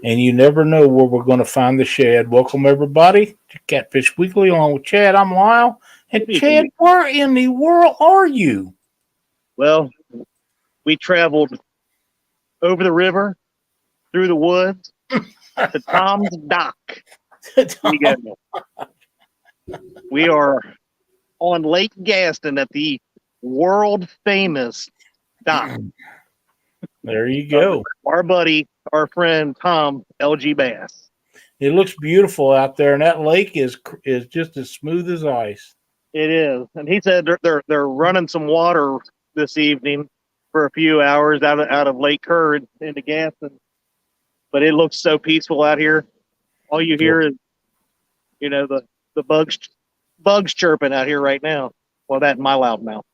And you never know where we're going to find the shed. Welcome, everybody, to Catfish Weekly along with Chad. I'm Lyle. And Chad, where in the world are you? Well, we traveled over the river, through the woods, to Tom's Dock. We are on Lake Gaston at the world famous dock. There you go. Our buddy, our friend Tom LG Bass. It looks beautiful out there, and that lake is just as smooth as ice. It is, and he said they're running some water this evening for a few hours out of Lake Kerr into Gaston. But it looks so peaceful out here. All you hear is, the bugs chirping out here right now. Well, that in my loud mouth.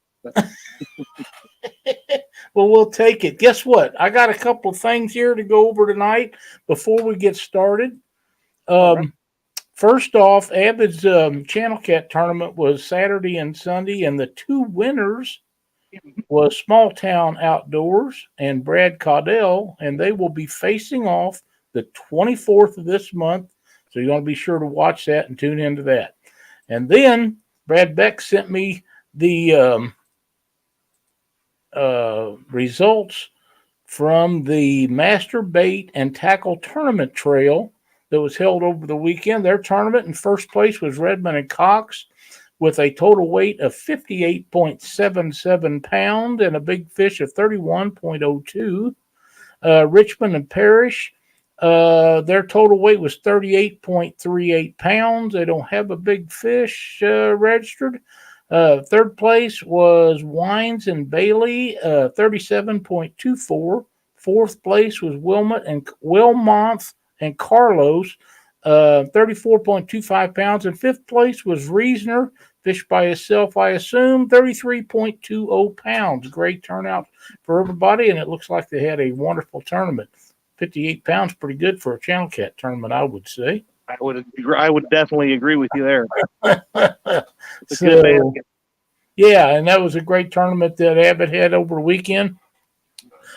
Well, we'll take it. Guess what? I got a couple of things here to go over tonight before we get started. Right. First off, Avid's Channel Cat tournament was Saturday and Sunday, and the two winners was Small Town Outdoors and Brad Caudell, and they will be facing off the 24th of this month. So you're going to be sure to watch that and tune into that. And then Brad Beck sent me the results from the Master Bait and Tackle Tournament Trail that was held over the weekend. Their tournament in first place was Redmond and Cox with a total weight of 58.77 pounds and a big fish of 31.02. Richmond and Parrish, their total weight was 38.38 pounds. They don't have a big fish registered. Third place was Wines and Bailey, 37.24. Fourth place was Wilmont and Carlos, 34.25 pounds. And fifth place was Reasoner, fish by himself, I assume, 33.20 pounds. Great turnout for everybody, and it looks like they had a wonderful tournament. 58 pounds, pretty good for a Channel Cat tournament, I would say. I would definitely agree with you there. So, yeah, and that was a great tournament that Abbott had over the weekend.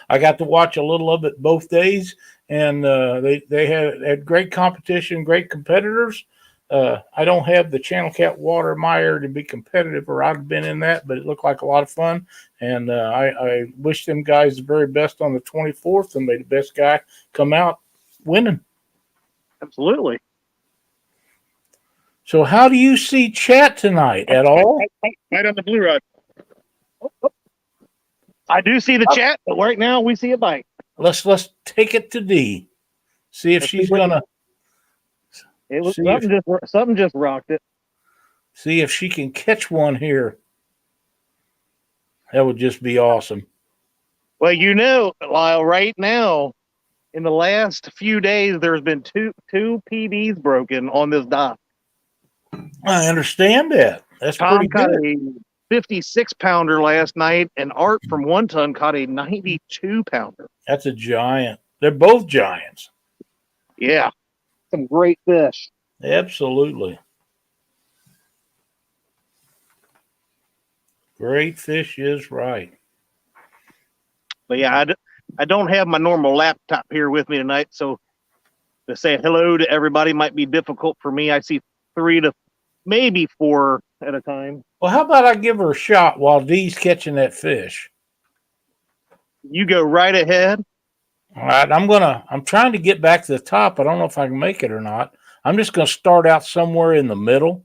I got to watch a little of it both days, and they had great competition, great competitors. I don't have the Channel Cat water mire to be competitive, or I'd have been in that, but it looked like a lot of fun. And I wish them guys the very best on the 24th, and may the best guy come out winning. Absolutely. So how do you see chat tonight at all? Right on the blue rod. I do see the chat, but right now we see a bite. Let's take it to D. See if she's gonna. It was something just rocked it. See if she can catch one here. That would just be awesome. Well, Lyle, right now, in the last few days, there's been two PBs broken on this dock. I understand that. That's Tom pretty caught good. a 56-pounder last night, and Art from 1 Ton caught a 92-pounder. That's a giant. They're both giants. Yeah. Some great fish. Absolutely. Great fish is right. But yeah, I don't have my normal laptop here with me tonight, so to say hello to everybody might be difficult for me. I see 3 to maybe 4 at a time. Well, how about I give her a shot while Dee's catching that fish? You go right ahead. All right, I'm trying to get back to the top. I don't know if I can make it or not. I'm just going to start out somewhere in the middle,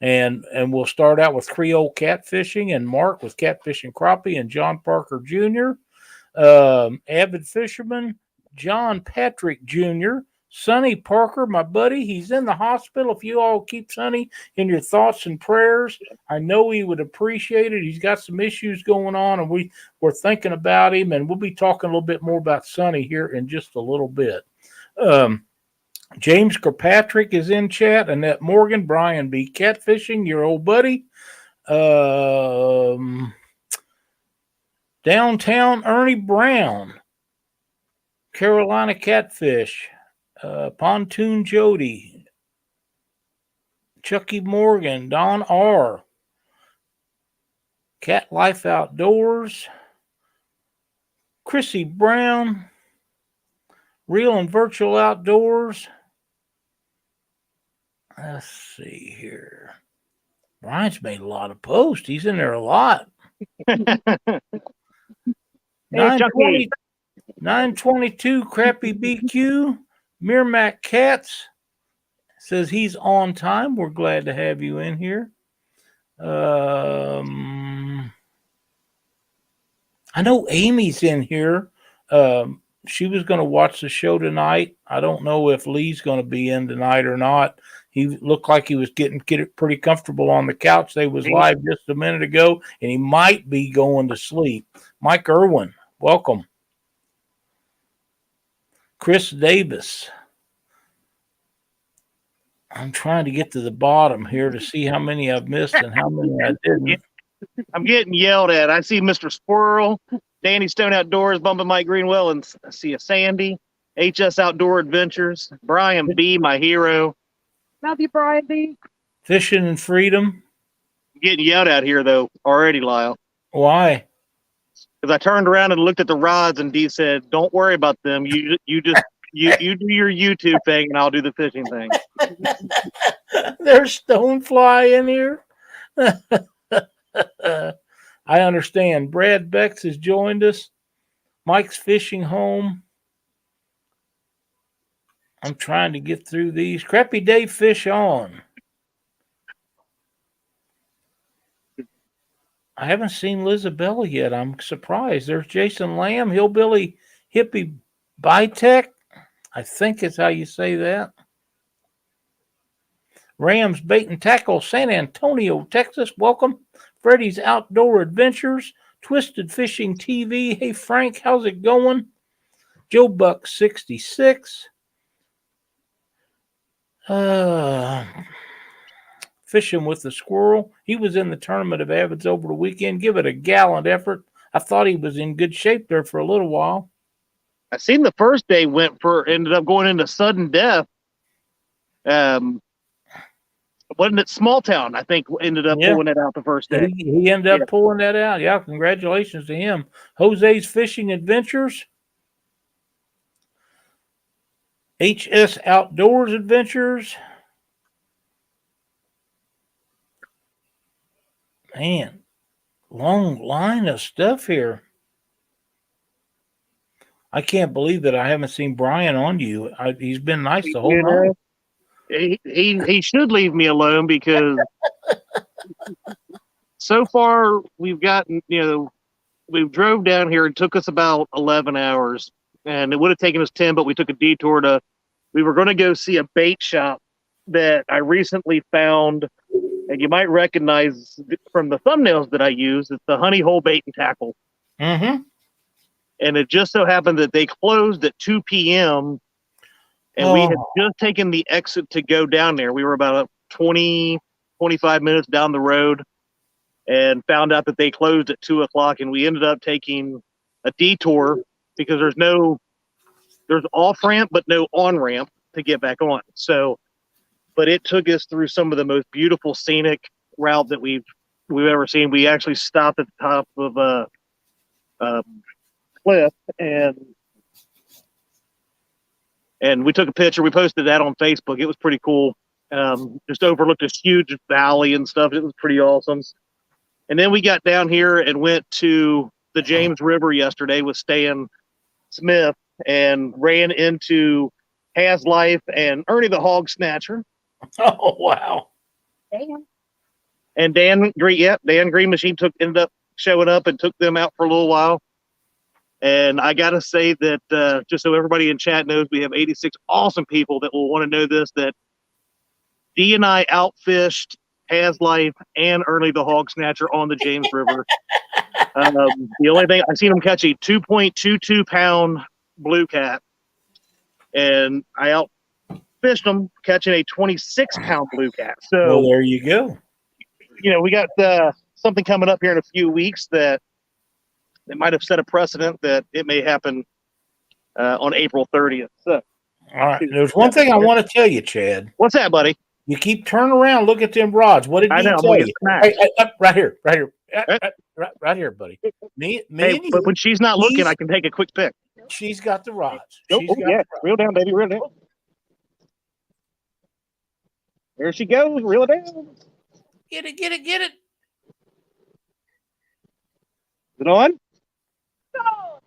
and we'll start out with Creole Catfishing and Mark with Catfishing Crappie and John Parker Jr., avid fisherman John Patrick Jr., Sonny Parker, my buddy. He's in the hospital. If you all keep Sonny in your thoughts and prayers, I know he would appreciate it. He's got some issues going on, and we're thinking about him, and we'll be talking a little bit more about Sonny here in just a little bit. James Kirkpatrick is in chat. Annette Morgan, Brian B. Catfishing, your old buddy. Downtown Ernie Brown, Carolina Catfish. Pontoon Jody, Chucky Morgan, Don R., Cat Life Outdoors, Chrissy Brown, Real and Virtual Outdoors. Let's see here. Brian's made a lot of posts. He's in there a lot. Hey, 920, 922 Crappy BQ. Mirmac Cats says he's on time. We're glad to have you in here. I know Amy's in here. She was going to watch the show tonight. I don't know if Lee's going to be in tonight or not. He looked like he was getting pretty comfortable on the couch. They was live just a minute ago, and he might be going to sleep. Mike Irwin, welcome. Chris Davis. I'm trying to get to the bottom here to see how many I've missed and how many I didn't. I'm getting yelled at. I see Mr. Squirrel, Danny Stone Outdoors, bumping Mike Greenwell, and I see a Sandy, HS Outdoor Adventures, Brian B, my hero. Love you, Brian B. Fishing and Freedom. I'm getting yelled at here, though, already, Lyle. Why? Because I turned around and looked at the rods, and Dee said, "Don't worry about them. You just you do your YouTube thing, and I'll do the fishing thing." There's stonefly in here. I understand. Brad Bex has joined us. Mike's fishing home. I'm trying to get through these. Crappy Dave Fish on. I haven't seen Lizabella yet. I'm surprised. There's Jason Lamb, Hillbilly Hippie Bitech. I think it's how you say that. Rams Bait and Tackle, San Antonio, Texas. Welcome. Freddy's Outdoor Adventures. Twisted Fishing TV. Hey, Frank, how's it going? Joe Buck 66. Fishing with the Squirrel. He was in the Tournament of Avids over the weekend. Give it a gallant effort. I thought he was in good shape there for a little while. I seen the first day ended up going into sudden death. Wasn't it Small Town? I think ended up pulling it out the first day. He ended up pulling that out. Yeah, congratulations to him. Jose's Fishing Adventures. HS Outdoors Adventures. Man, long line of stuff here. I can't believe that I haven't seen Brian on you. He's been nice the whole night. He should leave me alone because so far we've gotten, we drove down here. It took us about 11 hours, and it would have taken us 10, but we took a detour we were going to go see a bait shop that I recently found, and you might recognize from the thumbnails that I use. It's the Honey Hole Bait and Tackle. Mm-hmm. And it just so happened that they closed at 2 p.m., and we had just taken the exit to go down there. We were about 20, 25 minutes down the road and found out that they closed at 2 o'clock, and we ended up taking a detour because there's off-ramp but no on-ramp to get back on. But it took us through some of the most beautiful scenic route that we've ever seen. We actually stopped at the top of a cliff, and we took a picture. We posted that on Facebook. It was pretty cool. Just overlooked this huge valley and stuff. It was pretty awesome. And then we got down here and went to the James River yesterday with Stan Smith and ran into Has Life and Ernie the Hog Snatcher. Oh, wow. Damn. And Dan Green Machine ended up showing up and took them out for a little while. And I got to say that just so everybody in chat knows, we have 86 awesome people that will want to know this, that Dee and I outfished Has Life and Ernie the Hog Snatcher on the James River. The only thing, I seen him catch a 2.22 pound blue cat, and I outfished him catching a 26 pound blue cat. So there you go. We got something coming up here in a few weeks that it might have set a precedent that it may happen on April 30th. So, all right. There's one thing I want to tell you, Chad. What's that, buddy? You keep turning around, look at them rods. What did he tell you? Right here. Right here, buddy. But when she's not looking, I can take a quick pic. She's got the rods. Oh, She's oh, got yeah. the rods. Reel down, baby. Reel down. There she goes. Reel it down. Get it, get it, get it. Is it on?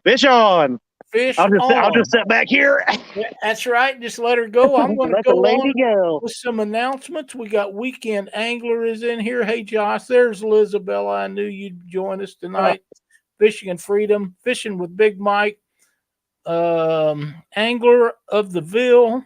Fish on. Fish I'll on. just sit back here. Yeah, that's right. Just let her go. I'm going to Let the go lady on go. with some announcements. We got Weekend Angler is in here. Hey, Josh, there's Lizabella. I knew you'd join us tonight. Fishing and Freedom, Fishing with Big Mike, Angler of the Ville.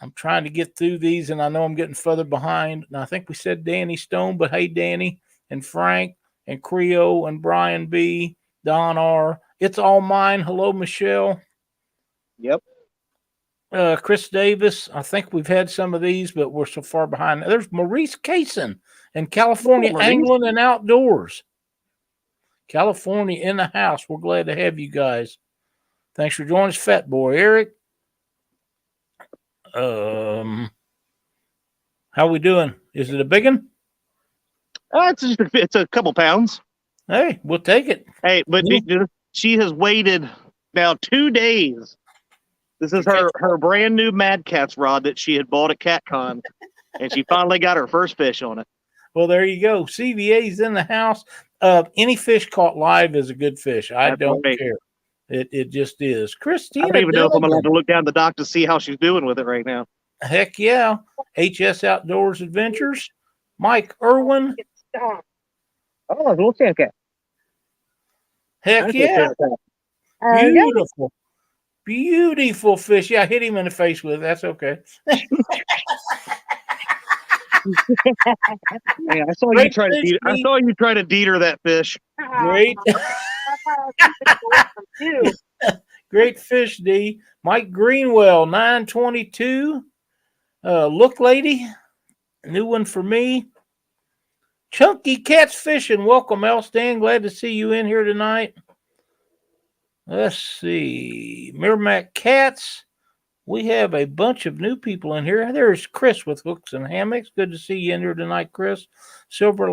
I'm trying to get through these, and I know I'm getting further behind. And I think we said Danny Stone, but hey, Danny and Frank and Creo and Brian B, Don R. It's all mine. Hello, Michelle. Yep. Chris Davis. I think we've had some of these, but we're so far behind. There's Maurice Kaysen in California, Angling and Outdoors. California in the house. We're glad to have you guys. Thanks for joining us, Fat Boy Eric. How we doing? Is it a big one? It's a couple pounds. Hey, we'll take it. Hey, but she has waited now 2 days. This is her brand new Mad Cats rod that she had bought at CatCon, and she finally got her first fish on it. Well, there you go. CVA's in the house. Any fish caught live is a good fish. I don't care. It just is. Christina, I don't even know if I'm allowed to look down the dock to see how she's doing with it right now. Heck yeah. HS Outdoors Adventures. Mike Irwin. Oh, a little sandcat. Heck yeah. Beautiful. Beautiful fish. Yeah, I hit him in the face with it. That's okay. Hey, I saw you try to deter that fish. Great. Great fish, D. Mike Greenwell, 922. Look Lady. New one for me. Chunky Cats Fishing. Welcome, Elstan. Glad to see you in here tonight. Let's see. Merrimack Cats. We have a bunch of new people in here. There's Chris with Hooks and Hammocks. Good to see you in here tonight, Chris. Silver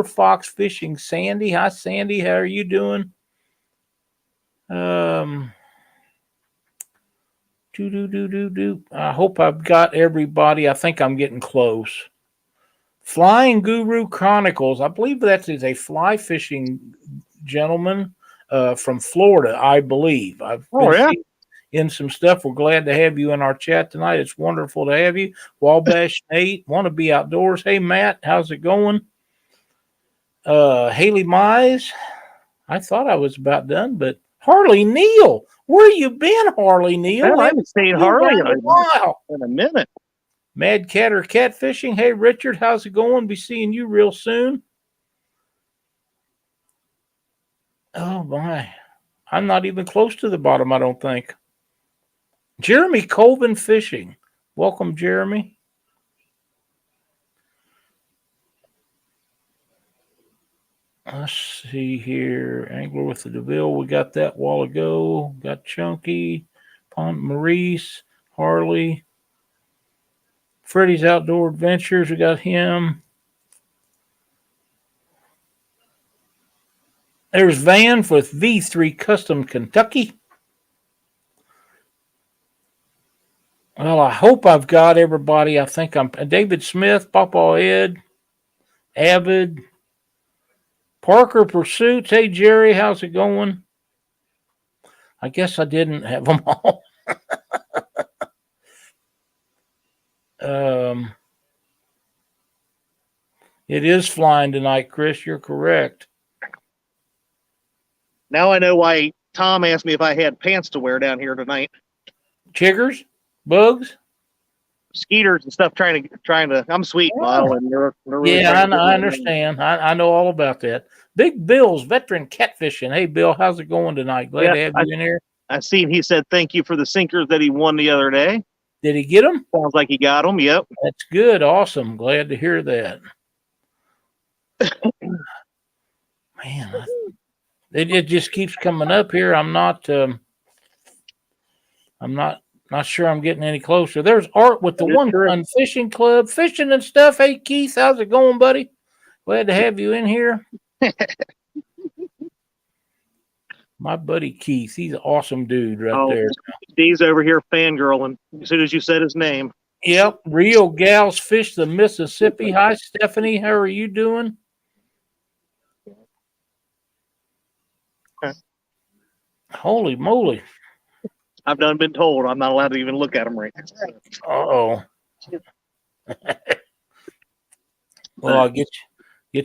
Fox Fishing Sandy. Hi, Sandy. How are you doing? I hope I've got everybody. I think I'm getting close. Flying Guru Chronicles. I believe that is a fly fishing gentleman from Florida, I believe. I've been in some stuff. We're glad to have you in our chat tonight. It's wonderful to have you. Wabash Nate, want to be outdoors. Hey, Matt, how's it going? Haley Mize. I thought I was about done, but Harley Neal. Where you been, Harley Neal? Well, I haven't seen Harley in a minute. Mad Cat or Catfishing. Hey, Richard, how's it going? Be seeing you real soon. Oh, my. I'm not even close to the bottom, I don't think. Jeremy Colvin Fishing. Welcome, Jeremy. Let's see here. Angler with the DeVille. We got that a while ago. Got Chunky, Pont Maurice, Harley. Freddie's Outdoor Adventures. We got him. There's Van with V3 Custom Kentucky. Well, I hope I've got everybody. I think I'm David Smith, Papa Ed, Avid, Parker Pursuits. Hey, Jerry, how's it going? I guess I didn't have them all. It is flying tonight, Chris. You're correct. Now I know why Tom asked me if I had pants to wear down here tonight. Chiggers, bugs, skeeters and stuff. Trying to. I'm sweet, Lyle, and they're really I understand. I know all about that. Big Bill's veteran catfishing. Hey, Bill, how's it going tonight? Glad to have you in here. I seen he said thank you for the sinkers that he won the other day. Did he get them? Sounds like he got them. Yep. That's good. Awesome. Glad to hear that. Man, it just keeps coming up here. I'm not sure I'm getting any closer. There's Art with the One Ton Fishing Club, fishing and stuff. Hey, Keith, how's it going, buddy? Glad to have you in here. My buddy Keith, he's an awesome dude right Oh, there. Dee's over here fangirling as soon as you said his name. Yep, Rio Gals Fish the Mississippi. Hi, Stephanie. How are you doing? Holy moly. I've done been told I'm not allowed to even look at him right now. Uh-oh. Well, I'll get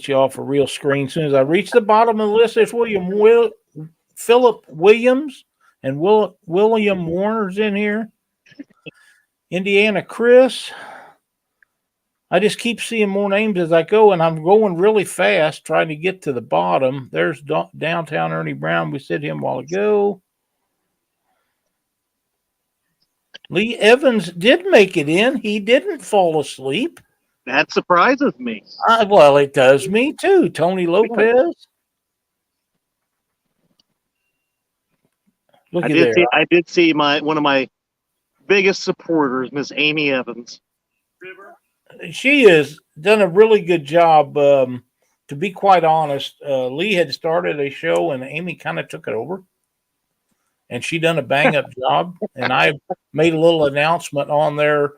you off a real screen as soon as I reach the bottom of the list. There's Philip Williams and William Warner's in here. Indiana Chris. I just keep seeing more names as I go, and I'm going really fast trying to get to the bottom. There's Downtown Ernie Brown. We said him a while ago. Lee Evans did make it in. He didn't fall asleep. That surprises me. Well, it does me too. Tony Lopez. Look at there. I did see one of my biggest supporters, Miss Amy Evans. She has done a really good job. To be quite honest, Lee had started a show and Amy kind of took it over. And she done a bang up job. And I made a little announcement on there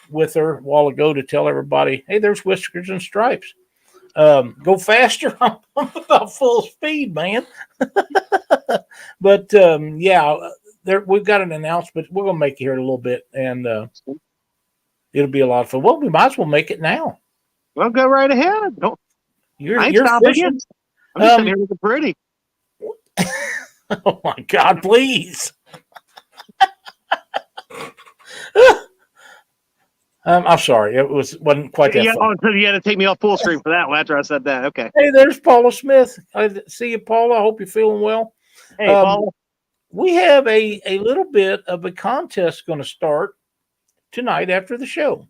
with her a while ago to tell everybody, hey, there's Whiskers and Stripes. Go faster. I'm about full speed, man. But yeah, we've got an announcement. We're gonna make it here in a little bit, and it'll be a lot of fun. Well, we might as well make it now. Well, go right ahead. Don't. You're fishing. I'm just sitting here looking pretty. Oh my God! Please. I'm sorry. It wasn't quite that. Oh, so you had to take me off full screen for that one after I said that. Okay. Hey, there's Paula Smith. I see you, Paula. I hope you're feeling well. Hey, Paula. We have a little bit of a contest going to start tonight after the show.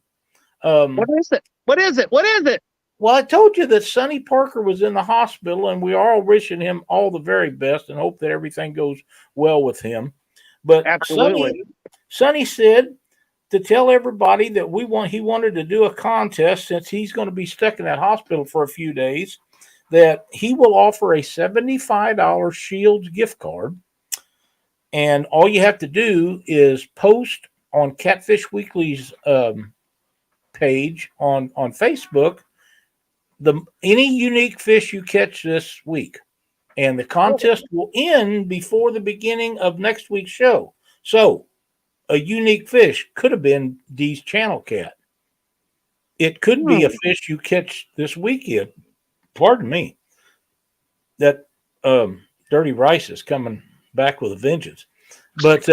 What is it? What is it? What is it? Well, I told you that Sonny Parker was in the hospital, and we are all wishing him all the very best and hope that everything goes well with him. But absolutely, Sonny said to tell everybody that he wanted to do a contest since he's going to be stuck in that hospital for a few days, that he will offer a $75 Shields gift card. And all you have to do is post on Catfish Weekly's page on Facebook any unique fish you catch this week. And the contest will end before the beginning of next week's show. So a unique fish could have been Dee's channel cat. It could be a fish you catch this weekend. Pardon me. That Dirty Rice is coming back with a vengeance. But,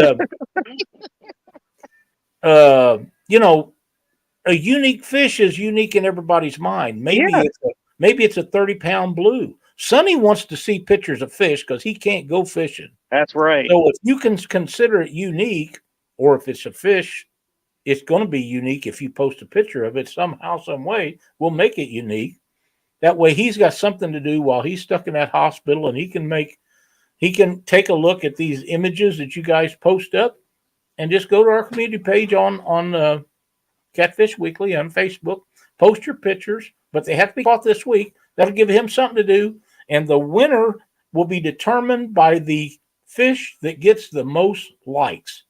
a unique fish is unique in everybody's mind. Maybe it's a 30-pound blue. Sonny wants to see pictures of fish because he can't go fishing. That's right. So if you can consider it unique, or if it's a fish, it's going to be unique if you post a picture of it somehow, some way. We'll make it unique. That way he's got something to do while he's stuck in that hospital, and he can take a look at these images that you guys post up and just go to our community page on Catfish Weekly on Facebook, post your pictures, but they have to be caught this week. That'll give him something to do. And the winner will be determined by the fish that gets the most likes.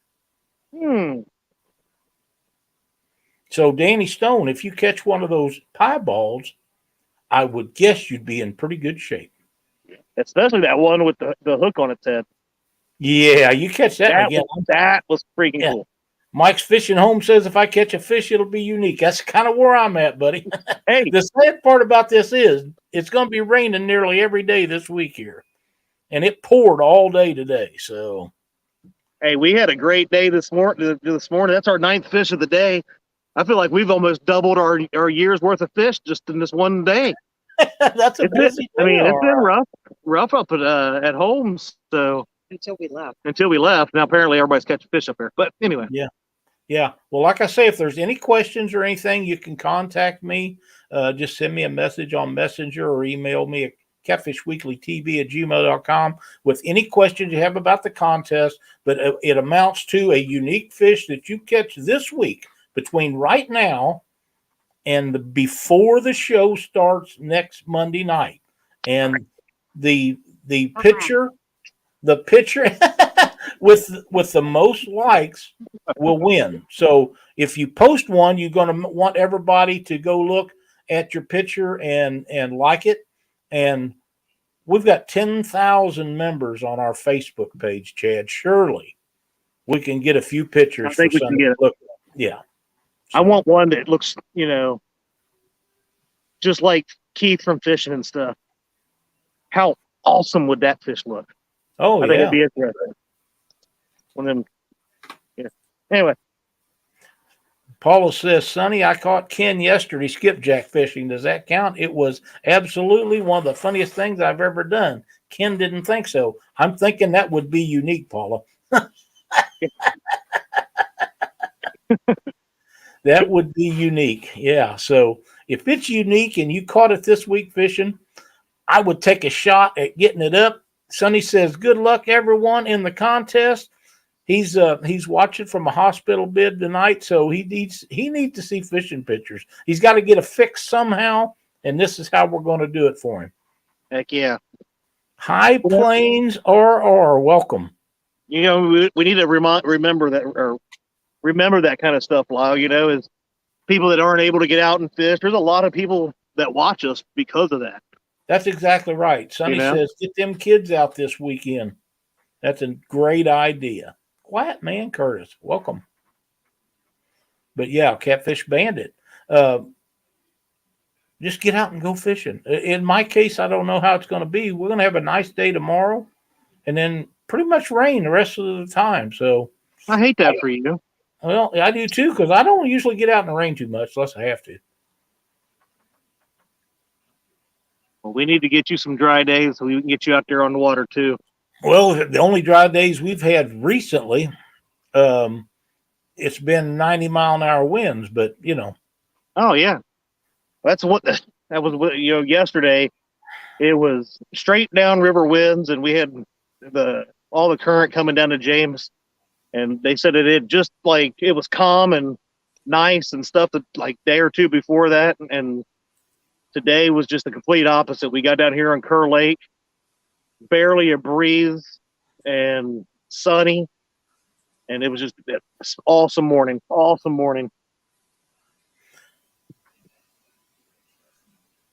So, Danny Stone, if you catch one of those pieballs, I would guess you'd be in pretty good shape. Especially that one with the hook on its head. Yeah, you catch that again. That was freaking cool. Mike's Fishing Home says if I catch a fish, it'll be unique. That's kind of where I'm at, buddy. Hey, the sad part about this is it's going to be raining nearly every day this week here. And it poured all day today. So, hey, we had a great day this morning. That's our 9th fish of the day. I feel like we've almost doubled our year's worth of fish just in this one day. That's a busy day. I mean, it's been rough up at home. So until we left. Now apparently everybody's catching fish up there. But anyway. Yeah. Well, like I say, if there's any questions or anything, you can contact me. Just send me a message on Messenger or email me at catfishweeklytv@gmail.com with any questions you have about the contest. But it amounts to a unique fish that you catch this week between right now and before the show starts next Monday night. And the picture the picture with the most likes will win. So if you post one, you're going to want everybody to go look at your picture and like it. And we've got 10,000 members on our Facebook page, Chad. Surely we can get a few pictures I think for we can Sunday. get it. Look, yeah. I want one that looks, just like Keith from fishing and stuff. How awesome would that fish look? Oh, I think yeah. it'd be interesting. When them, yeah. Anyway, Paula says, Sonny, I caught Ken yesterday skipjack fishing. Does that count? It was absolutely one of the funniest things I've ever done. Ken didn't think so. I'm thinking that would be unique, Paula. That would be unique. Yeah. So if it's unique and you caught it this week fishing, I would take a shot at getting it up. Sonny says, good luck, everyone, in the contest. He's watching from a hospital bed tonight, so he needs to see fishing pictures. He's got to get a fix somehow, and this is how we're going to do it for him. heck yeah. High Plains RR, welcome. We need to remember that kind of stuff, Lyle. Is people that aren't able to get out and fish. There's a lot of people that watch us because of that. That's exactly right. Sonny says, get them kids out this weekend. That's a great idea. Quiet man, Curtis. Welcome. But yeah, Catfish Bandit. Just get out and go fishing. In my case, I don't know how it's going to be. We're going to have a nice day tomorrow and then pretty much rain the rest of the time. So I hate that for you. Well, I do too, because I don't usually get out in the rain too much unless I have to. Well, we need to get you some dry days so we can get you out there on the water too. Well, the only dry days we've had recently, it's been 90-mile-an-hour winds, but Oh yeah, that was yesterday. It was straight down river winds, and we had all the current coming down to James, and they said it just like it was calm and nice and stuff that like day or two before that, and today was just the complete opposite. We got down here on Kerr Lake, barely a breeze and sunny, and it was just an awesome morning.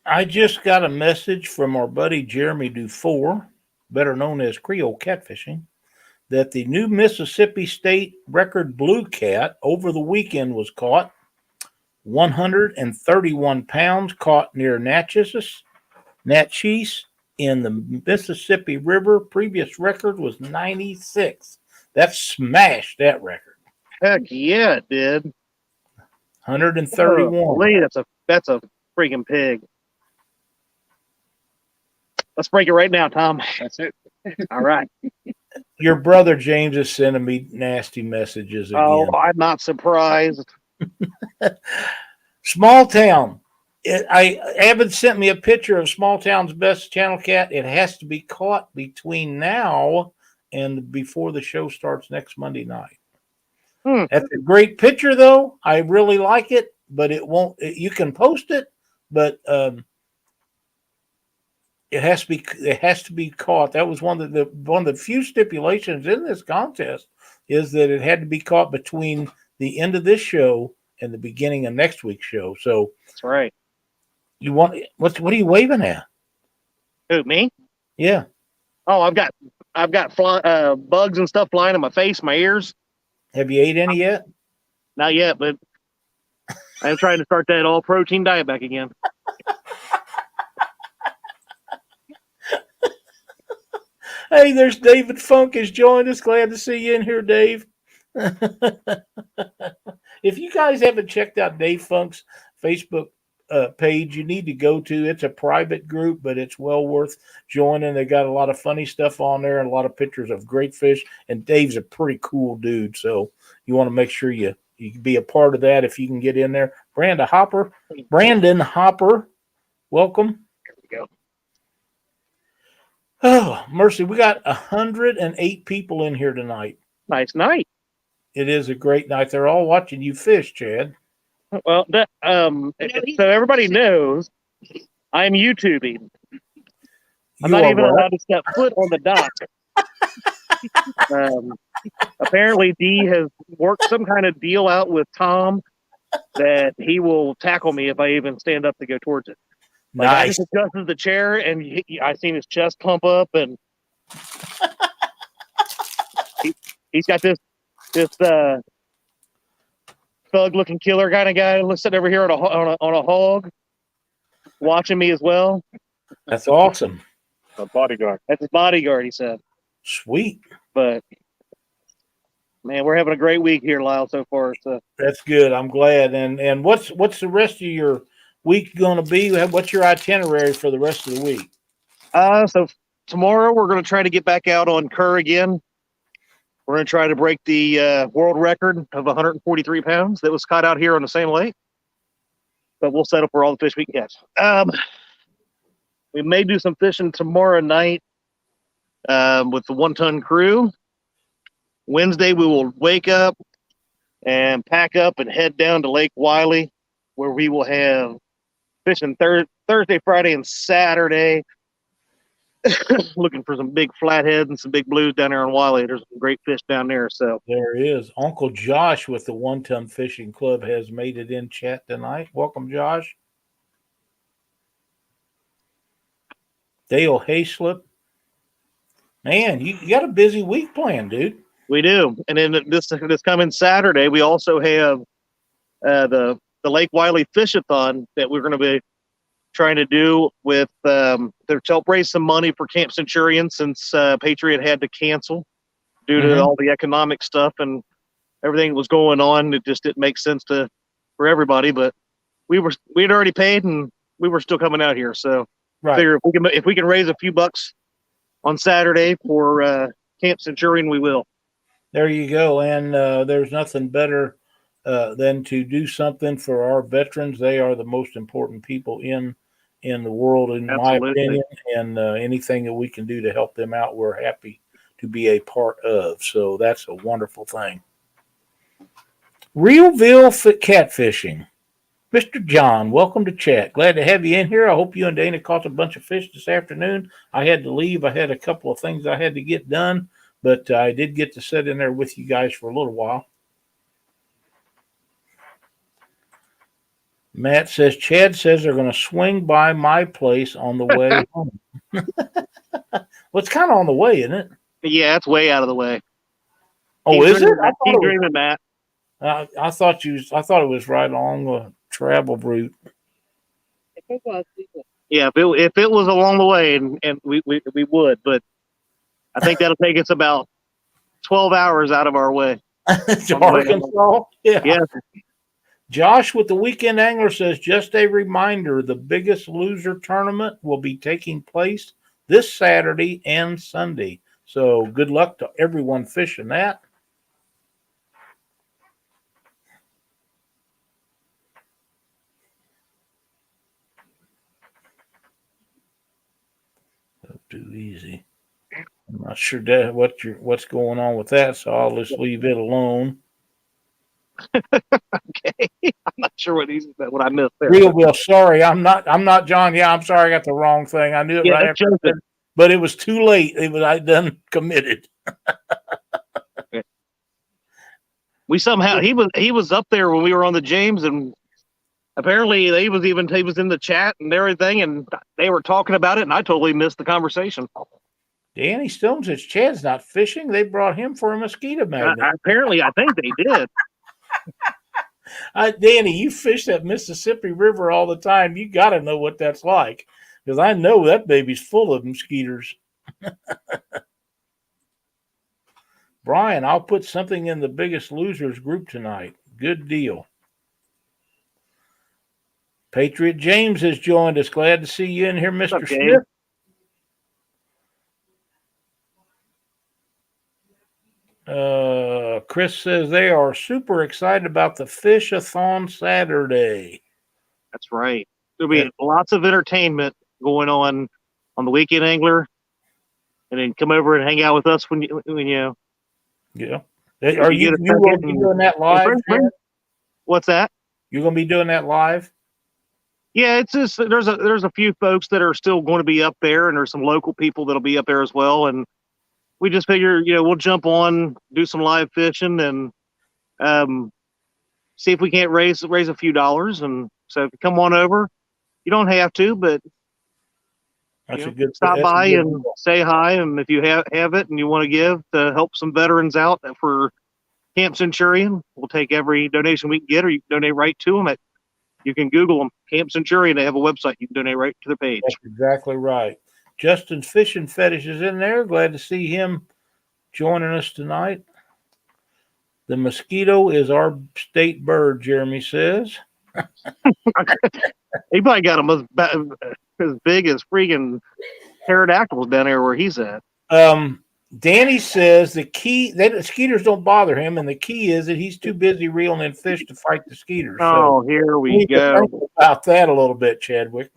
I just got a message from our buddy Jeremy Dufour, better known as Creole Catfishing, that the new Mississippi State record blue cat over the weekend was caught. 131 pounds, caught near Natchez in the Mississippi River. Previous record was 96. That smashed that record. Heck yeah, it did. 131. That's a freaking pig. Let's break it right now, Tom. That's it. All right. Your brother James is sending me nasty messages again. Oh, I'm not surprised. Small Town. Evan sent me a picture of Small Town's best channel cat. It has to be caught between now and before the show starts next Monday night. That's a great picture, though. I really like it, but it won't. You can post it, but it has to be caught. That was one of the few stipulations in this contest, is that it had to be caught between the end of this show and the beginning of next week's show. So that's right. You want what are you waving at? Who, me? Yeah. Oh, I've got bugs and stuff flying in my face, my ears. Have you ate any yet? Not yet, but I'm trying to start that all protein diet back again. Hey, there's David Funk has joined us. Glad to see you in here, Dave. If you guys haven't checked out Dave Funk's Facebook page, you need to go to. It's a private group, but it's well worth joining. They got a lot of funny stuff on there and a lot of pictures of great fish. And Dave's a pretty cool dude, so you want to make sure you be a part of that if you can get in there. Brandon Hopper, welcome. There we go. Oh, mercy. We got 108 people in here tonight. Nice night. It is a great night. They're all watching you fish, Chad. Well, so everybody knows I'm YouTubing. I'm not even allowed to step foot on the dock. Apparently, D has worked some kind of deal out with Tom that he will tackle me if I even stand up to go towards it. Like I Nice. just adjusted the chair, and I seen his chest pump up, and he's got this thug-looking killer kind of guy sitting over here on a hog, watching me as well. That's awesome. A bodyguard. That's his bodyguard, he said. Sweet. But man, we're having a great week here, Lyle, so far. So That's good. I'm glad. And what's the rest of your week going to be? What's your itinerary for the rest of the week? So tomorrow we're going to try to get back out on Kerr again. We're going to try to break the world record of 143 pounds that was caught out here on the same lake. But we'll settle for all the fish we can catch. We may do some fishing tomorrow night with the 1-ton crew. Wednesday, we will wake up and pack up and head down to Lake Wiley, where we will have fishing Thursday, Friday, and Saturday. Looking for some big flatheads and some big blues down there on Wiley. There's some great fish down there. So There is. Uncle Josh with the 1-Ton Fishing Club has made it in chat tonight. Welcome, Josh. Dale Hayslip. Man, you got a busy week planned, dude. we do. And then this coming Saturday, we also have the Lake Wiley Fish-a-thon that we're going to be trying to do with to help raise some money for Camp Centurion, since Patriot had to cancel due to all the economic stuff and everything that was going on. It just didn't make sense for everybody, but we had already paid and we were still coming out here. So Right. figure if we can raise a few bucks on Saturday for Camp Centurion, we will. There you go. And there's nothing better than to do something for our veterans. They are the most important people in the world, in my opinion. And anything that we can do to help them out, we're happy to be a part of. So that's a wonderful thing. Realville Catfishing. Mr. John, welcome to chat. Glad to have you in here. I hope you and Dana caught a bunch of fish this afternoon. I had to leave. I had a couple of things I had to get done, but I did get to sit in there with you guys for a little while. Matt says, Chad says they're going to swing by my place on the way home. Well, it's kind of on the way, isn't it? Yeah, it's way out of the way. Oh, is it? Keep dreaming, Matt. I thought it was right along the travel route. Yeah, if it was along the way, and we would, but I think that'll take us about 12 hours out of our way. To Arkansas? Yeah. Josh with the Weekend Angler says, just a reminder, the Biggest Loser tournament will be taking place this Saturday and Sunday. So good luck to everyone fishing that. Too easy. I'm not sure what's going on with that, so I'll just leave it alone. Okay, I'm not sure what I missed there. Real sorry, I'm not John. Yeah, I'm sorry, I got the wrong thing. I knew it right after, but it was too late. I done committed. We somehow he was up there when we were on the James, and apparently he was in the chat and everything, and they were talking about it, and I totally missed the conversation. Danny Stone says Chad's not fishing. They brought him for a mosquito magnet. Apparently, I think they did. Danny, you fish that Mississippi River all the time. You got to know what that's like, because I know that baby's full of mosquitoes. Brian, I'll put something in the Biggest Losers group tonight. Good deal. Patriot James has joined us. Glad to see you in here, Mr. Smith. Chris says they are super excited about the Fish-a-thon Saturday. That's right. There'll be lots of entertainment going on the Weekend Angler, and then come over and hang out with us when you. Yeah. Are you going to be doing that live? What's that? You're going to be doing that live? Yeah, it's just there's a few folks that are still going to be up there, and there's some local people that'll be up there as well, and we just figure, we'll jump on, do some live fishing, and see if we can't raise a few dollars. And so if you come on over, you don't have to, but stop by and say hi. And if you have it and you want to give to help some veterans out for Camp Centurion, we'll take every donation we can get, or you can donate right to them. You can Google them, Camp Centurion. They have a website. You can donate right to their page. That's exactly right. Justin's Fishing Fetish is in there. Glad to see him joining us tonight. The mosquito is our state bird, Jeremy says. He probably got them as big as freaking pterodactyls down there where he's at. Danny says the skeeters don't bother him, and the key is that he's too busy reeling in fish to fight the skeeters. Oh, so here we go. Think about that a little bit, Chadwick.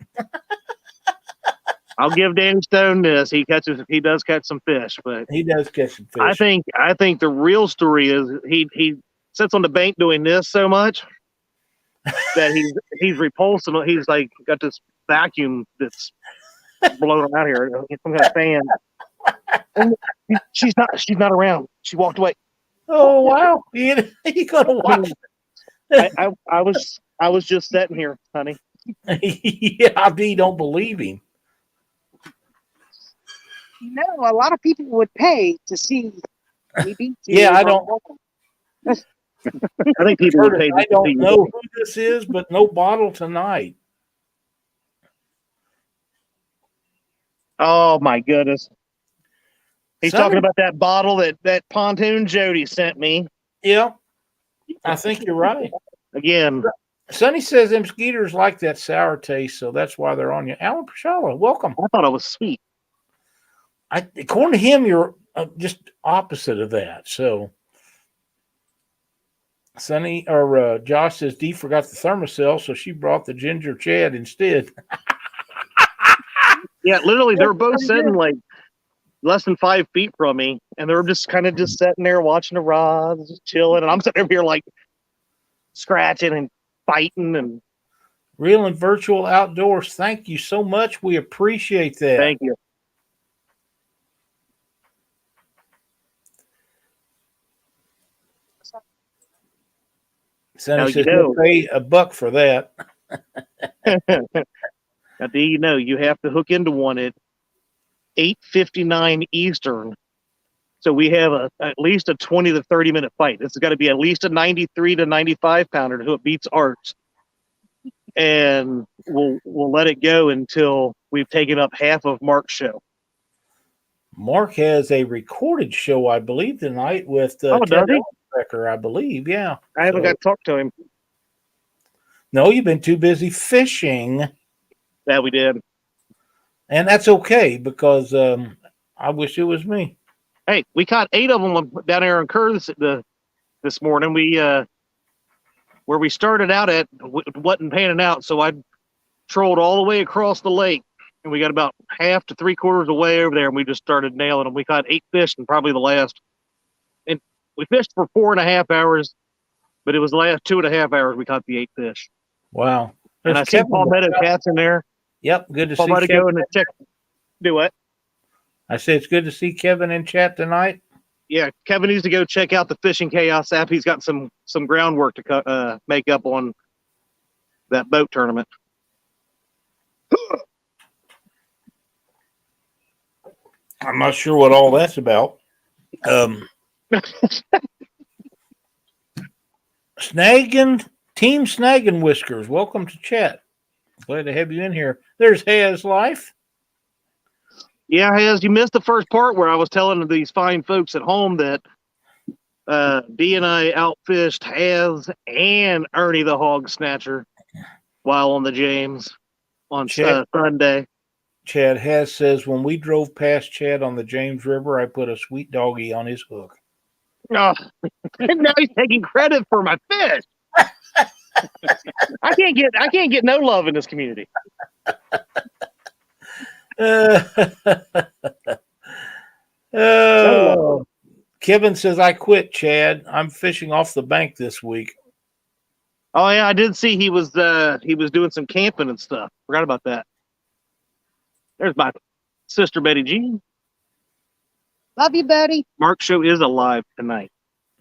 I'll give Danny Stone this. He does catch some fish, but he does catch some fish. I think the real story is he sits on the bank doing this so much that he's repulsing. He's like got this vacuum that's blowing out here. Some kind of fan. And she's not around. She walked away. Oh wow! You gotta watch. I was just sitting here, honey. Yeah, I don't believe him. A lot of people would pay to see me. Yeah, I don't. I think people would pay. I don't know who this is, but no bottle tonight. Oh my goodness! He's talking about that bottle that Pontoon Jody sent me. Yeah, I think you're right. Again, Sonny says them skeeters like that sour taste, so that's why they're on you. Alan Priscilla, welcome. I thought it was sweet. According to him, you're just opposite of that. So, Sonny or Josh says Dee forgot the thermocell, so she brought the ginger Chad instead. Yeah, literally, they were both sitting like less than 5 feet from me, and they were just kind of just sitting there watching the rods, just chilling, and I'm sitting over here like scratching and fighting and Real and Virtual Outdoors. Thank you so much. We appreciate that. Thank you. Sonny says he'll pay $1 for that. Now, do you know you have to hook into one at 8:59 Eastern? So we have at least a 20 to 30 minute fight. This has got to be at least a 93 to 95 pounder who beats Arts, and we'll let it go until we've taken up half of Mark's show. Mark has a recorded show, I believe, tonight with does he? Becker, I believe. Yeah, I haven't got to talk to him. No, you've been too busy fishing. That we did, and that's okay because I wish it was me. Hey, we caught 8 of them down there in Kerr this morning. We where we started out at wasn't panning out, so I trolled all the way across the lake, and we got about half to 3/4 away over there, and we just started nailing them. We caught 8 fish, and probably the last. And we fished for 4.5 hours, but it was the last 2.5 hours we caught the 8 fish. Wow! And I see Palmetto Cat's in there. Yep, good to see. Palmetto go in and check. Do what? I say it's good to see Kevin in chat tonight. Yeah, Kevin needs to go check out the Fishing Chaos app. He's got some groundwork to make up on that boat tournament. I'm not sure what all that's about. Team Snagging Whiskers, welcome to chat. Glad to have you in here. There's Has Life. Yeah, Has, you missed the first part where I was telling these fine folks at home that Dee and I outfished Has and Ernie the Hog Snatcher while on the James on Sunday. Chad Has says, when we drove past Chad on the James River, I put a sweet doggy on his hook. Oh, now he's taking credit for my fish. I can't get no love in this community. Kevin says, I quit, Chad. I'm fishing off the bank this week. Oh yeah, I did see he was doing some camping and stuff. Forgot about that. There's my sister Betty Jean. Love you, buddy. Mark's show is alive tonight.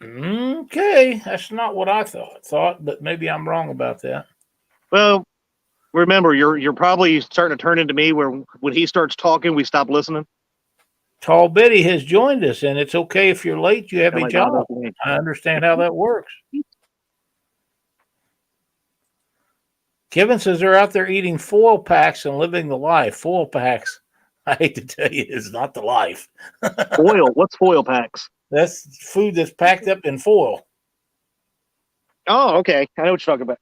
Okay, that's not what I thought, but maybe I'm wrong about that. Well, remember, you're probably starting to turn into me where when he starts talking, we stop listening. Tall Betty has joined us, and it's okay if you're late. You have Oh a my God, job. that's me. I understand how that works. Kevin says they're out there eating foil packs and living the life. Foil packs, I hate to tell you, is not the life. Foil. What's foil packs? That's food that's packed up in foil. Oh, okay. I know what you're talking about.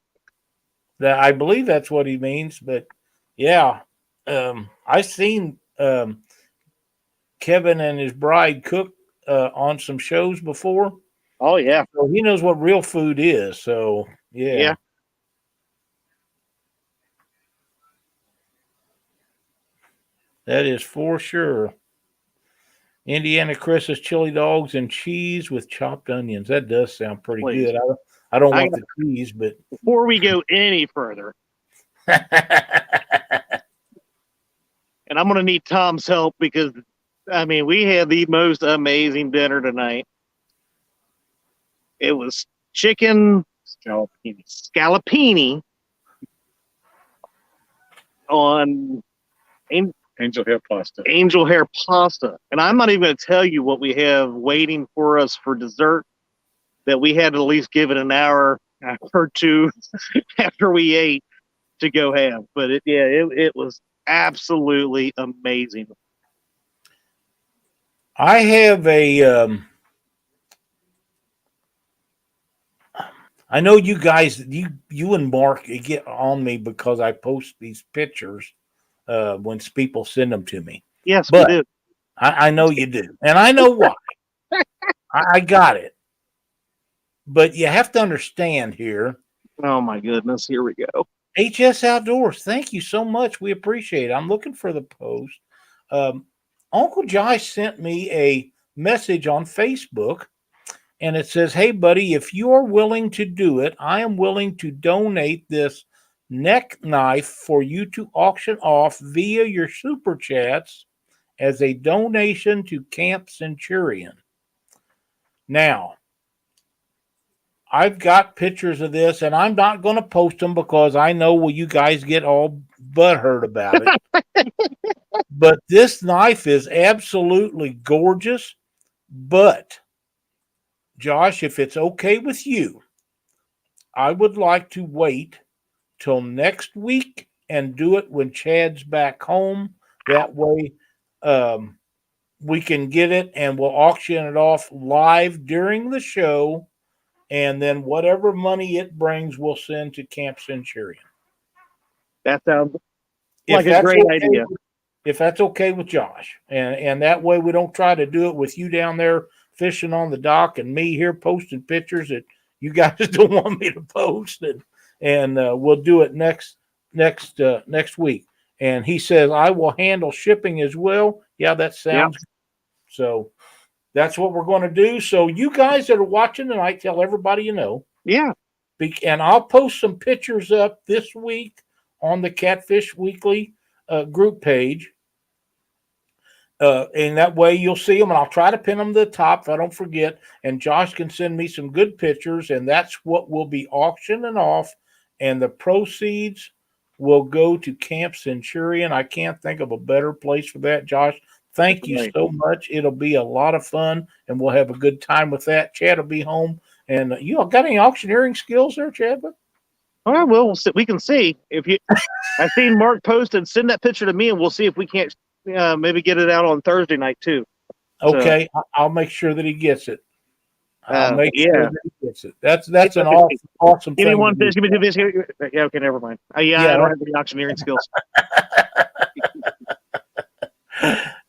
That I believe that's what he means, but yeah, I've seen Kevin and his bride cook on some shows before, Oh, yeah. so he knows what real food is. So yeah. That is for sure. Indiana Chris's chili dogs and cheese with chopped onions. That does sound pretty Please. good. I don't want the cheese, but Before we go any further, and I'm going to need Tom's help because, I mean, we had the most amazing dinner tonight. It was chicken scallopini on Angel hair pasta. angel hair pasta. And I'm not even going to tell you what we have waiting for us for dessert that we had to at least give it an hour or two after we ate to go have. But it was absolutely amazing. I have a. I know you guys, you and Mark get on me because I post these pictures when people send them to me. Yes, But we did. I know you do, and I know why. I got it. But you have to understand here. Oh my goodness, here we go. HS Outdoors, thank you so much. We appreciate it. I'm looking for the post. Uncle Josh sent me a message on Facebook, and it says, "Hey, buddy, if you are willing to do it, I am willing to donate this neck knife for you to auction off via your super chats as a donation to Camp Centurion." Now, I've got pictures of this, and I'm not going to post them because I know you guys get all butthurt about it. But this knife is absolutely gorgeous. But, Josh, if it's okay with you, I would like to wait till next week and do it when Chad's back home. That way we can get it and we'll auction it off live during the show. And then whatever money it brings, we'll send to Camp Centurion. That sounds If like a that's great okay idea. If that's okay with Josh. And that way we don't try to do it with you down there fishing on the dock and me here posting pictures that you guys don't want me to post. And we'll do it next week. And he says, I will handle shipping as well. Yeah, that sounds good. So that's what we're going to do. So you guys that are watching tonight, tell everybody you know. Yeah. And I'll post some pictures up this week on the Catfish Weekly group page. And that way you'll see them, and I'll try to pin them to the top if I don't forget. And Josh can send me some good pictures, and that's what we'll be auctioning off. And the proceeds will go to Camp Centurion. I can't think of a better place for that, Josh. Thank you so much. It'll be a lot of fun, and we'll have a good time with that. Chad will be home. And you all got any auctioneering skills there, Chad? All right, well, we can see if you. I seen Mark post and send that picture to me, and we'll see if we can't maybe get it out on Thursday night too. Okay, so, I'll make sure that he gets it. I'll make sure that he gets it. That's an awesome thing. Give me one fish. Give me two fish. Yeah, okay, never mind. I don't have any auctioneering skills.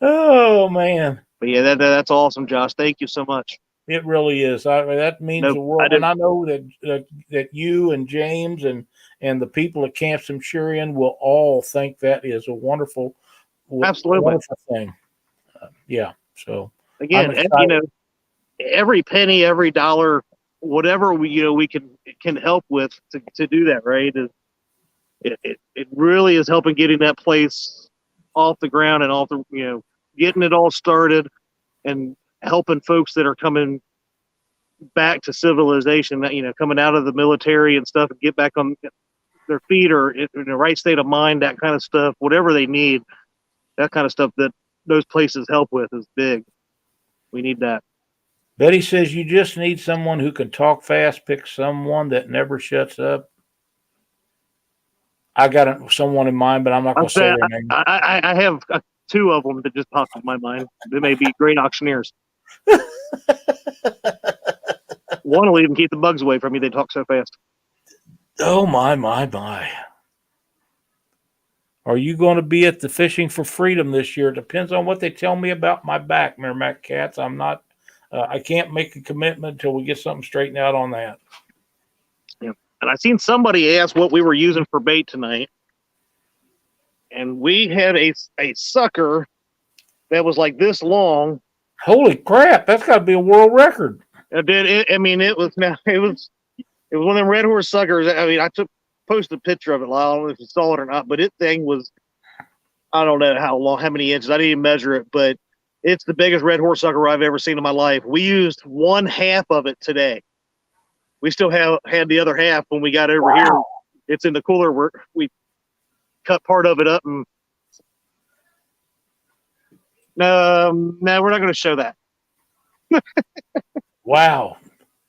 Oh man! But yeah, that's awesome, Josh. Thank you so much. It really is. That means the world. And I know that you and James and the people at Camp Centurion will all think that is a wonderful, wonderful thing. Yeah. So again, every penny, every dollar, whatever we can help with to do that, right? It really is helping getting that place off the ground and off the getting it all started. and helping folks that are coming back to civilization, coming out of the military and stuff, and get back on their feet or in the right state of mind, that kind of stuff, whatever they need, that kind of stuff that those places help with is big. We need that. Betty says you just need someone who can talk fast, pick someone that never shuts up. I got someone in mind, but I'm not going to say their name. I have two of them that just popped in my mind. They may be great auctioneers. One will even keep the bugs away from you. They talk so fast. Oh, my. Are you going to be at the Fishing for Freedom this year? It depends on what they tell me about my back, Merrimack Cats. I'm not, I can't make a commitment until we get something straightened out on that. Yeah. And I seen somebody ask what we were using for bait tonight. And we had a sucker that was like this long. Holy crap. That's got to be a world record. It was one of them red horse suckers. I mean, posted a picture of it, Lyle. I don't know if you saw it or not, but thing was, I don't know how many inches. I didn't even measure it, but it's the biggest red horse sucker I've ever seen in my life. We used 1/2 of it today. We still had the other half when we got over here. It's in the cooler. We cut part of it up and no, we're not going to show that. Wow.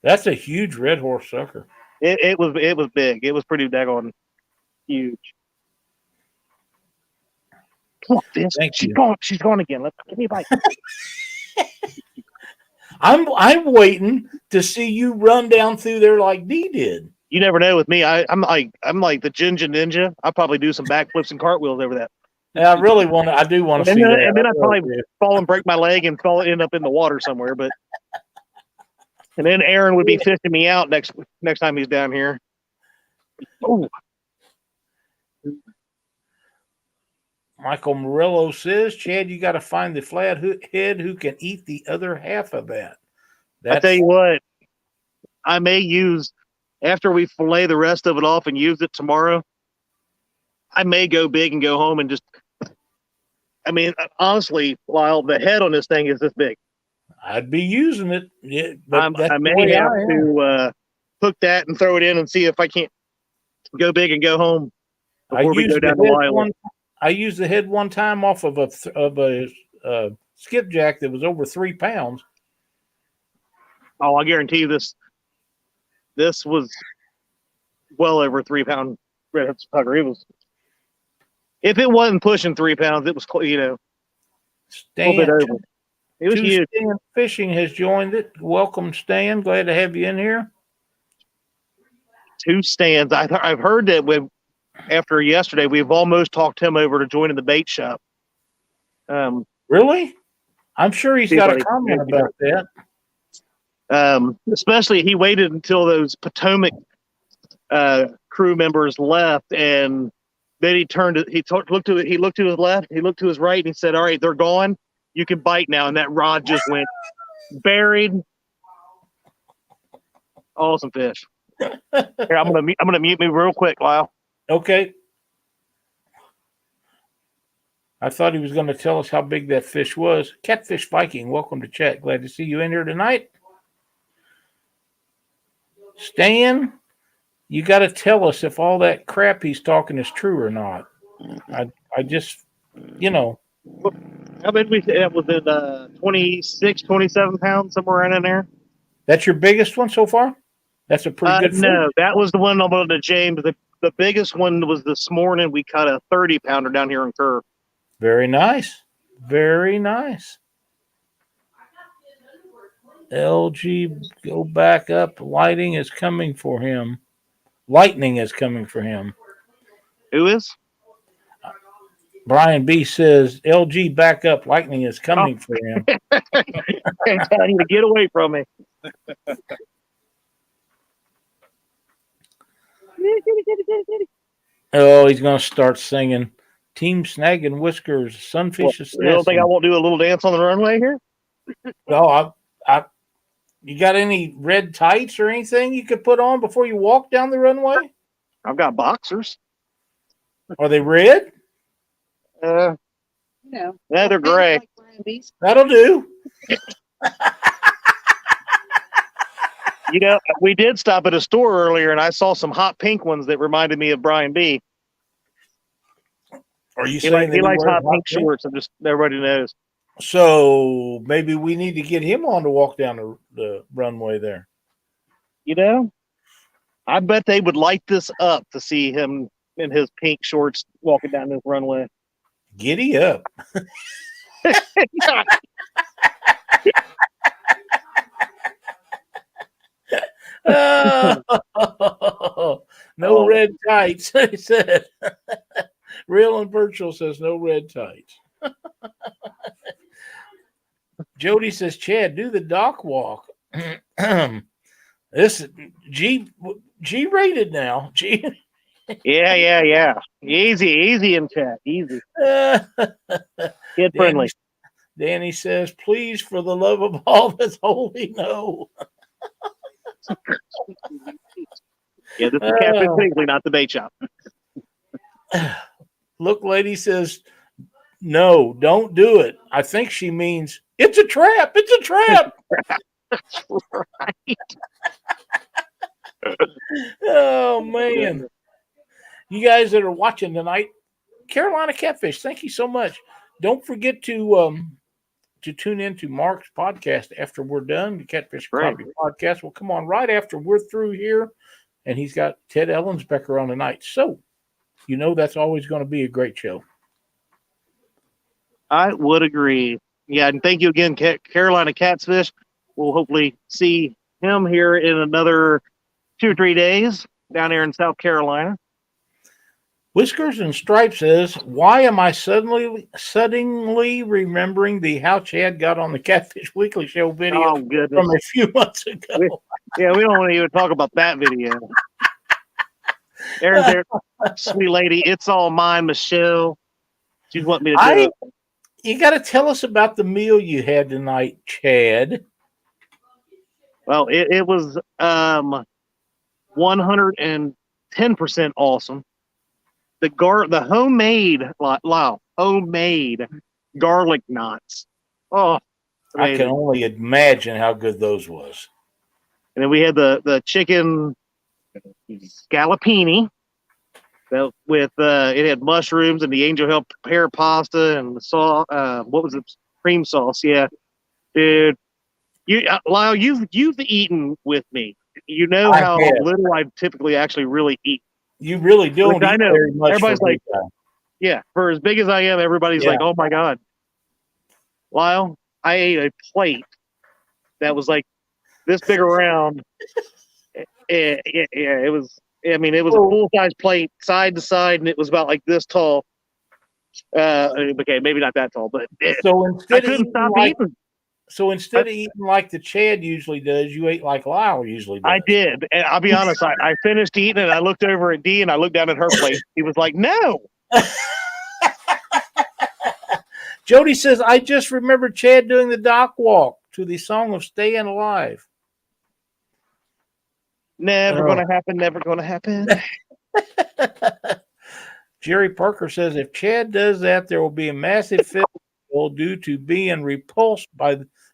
That's a huge red horse sucker. It was big. It was pretty daggone huge. Come on, Fish. She's gone again. Give me a bite. I'm waiting to see you run down through there like Dee did. You never know with me. I'm like the Ginger Ninja. I'll probably do some backflips and cartwheels over that. Yeah, I do want to see that. And then I'd probably fall and break my leg and end up in the water somewhere. But and then Aaron would be fishing me out next time he's down here. Oh. Michael Murillo says, Chad, you got to find the flathead who can eat the other half of that. I tell you what, I may use, after we fillet the rest of it off and use it tomorrow, I may go big and go home and just, honestly, Lyle, the head on this thing is this big. I'd be using it. Yeah, I may have to hook that and throw it in and see if I can't go big and go home before we go down to Lyle. I used the head one time off of a skipjack that was over 3 pounds. Oh, I guarantee you this was well over 3 pound redhead sucker. It was, if it wasn't pushing 3 pounds, it was a little bit over. It was huge. Stan Fishing has joined it. Welcome, Stan. Glad to have you in here. 2 stands. I've heard that after yesterday, we've almost talked him over to joining the bait shop. Really? I'm sure he's got a comment about that. Especially he waited until those Potomac crew members left, and then he looked to his left, he looked to his right, and he said, "All right, they're gone. You can bite now." And that rod just went buried. Awesome fish. Here, I'm gonna mute me real quick, Lyle. Okay. I thought he was going to tell us how big that fish was. Catfish Viking, welcome to chat. Glad to see you in here tonight. Stan, you got to tell us if all that crap he's talking is true or not. I just, How big we say that was in 26, 27 pounds, somewhere around in there? That's your biggest one so far? That's a pretty good fish. No, that was the one on the James. The biggest one was this morning. We caught a 30-pounder down here in Kerr. Very nice. Very nice. LG, go back up. Lightning is coming for him. Who is? Brian B says, LG, back up. Lightning is coming for him. I'm telling you to get away from me. Oh, he's going to start singing. Team Snagging Whiskers, Sunfish Assassin. You don't think I won't do a little dance on the runway here? No, you got any red tights or anything you could put on before you walk down the runway? I've got boxers. Are they red? Yeah, know. Yeah, they're fans gray. like Brian B's. That'll do. You know, we did stop at a store earlier, and I saw some hot pink ones that reminded me of Brian B. Are you He, saying that he likes wears hot pink pink? shorts. I'm just everybody knows. So maybe we need to get him on to walk down the runway there. You know, I bet they would light this up to see him in his pink shorts walking down this runway. Giddy up. No red tights, he said. Real and virtual says no red tights. Jody says, Chad, do the dock walk. This G rated now. G. Yeah. Easy in chat. Easy. Kid friendly. Danny says, please, for the love of all that's holy, no. Yeah, this is Catfish Pinkley, not the bait shop. Look, lady says, no, don't do it. I think she means it's a trap. It's a trap. That's right. Oh, man. You guys that are watching tonight, Carolina Catfish, thank you so much. Don't forget to tune in to Mark's podcast after we're done. The Catfish Coffee podcast will come on right after we're through here, and he's got Ted Ellensbecker on tonight. So, you know that's always going to be a great show. I would agree. Yeah, and thank you again, Carolina Catfish. We'll hopefully see him here in another 2 or 3 days down here in South Carolina. Whiskers and Stripes says, why am I suddenly remembering the How Chad Got on the Catfish Weekly Show video from a few months ago? We don't want to even talk about that video. There's there, sweet lady. It's all mine, Michelle. She's wanting me to do it. You got to tell us about the meal you had tonight, Chad. Well, it was 110% awesome. The homemade Lyle, homemade garlic knots. Oh, amazing. I can only imagine how good those was. And then we had the chicken scallopini with it had mushrooms and the Angel Hill pear pasta and the sauce. What was it? Cream sauce. Yeah, dude. Lyle, you've eaten with me. You know how little I typically actually really eat. You really don't. I know. Very much. Everybody's like, yeah, for as big as I am, everybody's like, oh my God. Lyle, I ate a plate that was like this big around. It was. I mean, it was a full size plate, side to side, and it was about like this tall. Okay, maybe not that tall, but so instead I couldn't stop eating. So instead of eating like the Chad usually does, you ate like Lyle usually does. I did. And I'll be honest, I finished eating and I looked over at Dee and I looked down at her plate. He was like, no. Jody says, I just remember Chad doing the dock walk to the song of Staying Alive. Never going to happen. Never going to happen. Jerry Parker says, if Chad does that, there will be a massive festival due to being repulsed